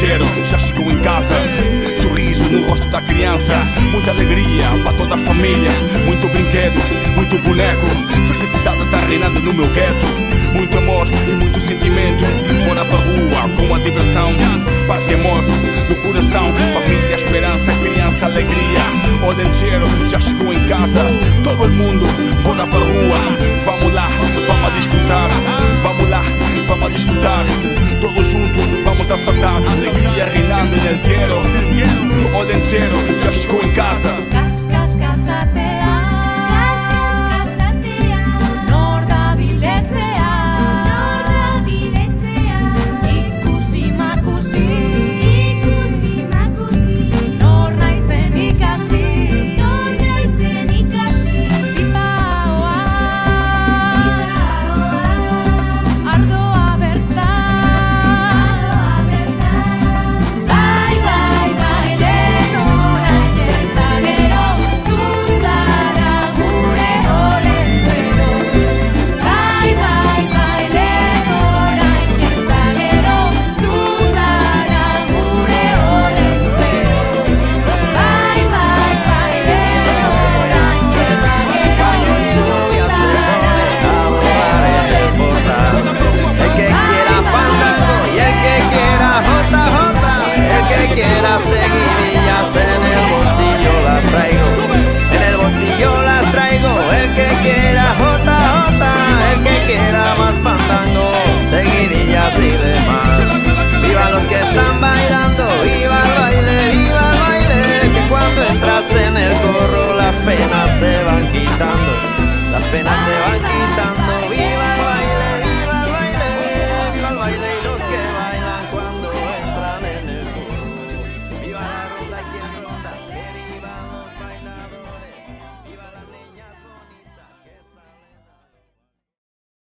Olenchero já chegou em casa. Sorriso no rosto da criança, muita alegria para toda a família. Muito brinquedo, muito boneco. Felicidade tá reinando no meu gueto. Muito amor e muito sentimento. Bora pra rua com a diversão. Paz e amor no coração. Família, esperança, criança, alegria. Olenchero já chegou em casa. Todo mundo, bora pra rua. Vamos lá, vamos desfrutar. Vamos lá, vamos desfrutar. Todos juntos, vamos a saltar. Alegria reinando en el quiero. Olenchero já chegou em casa.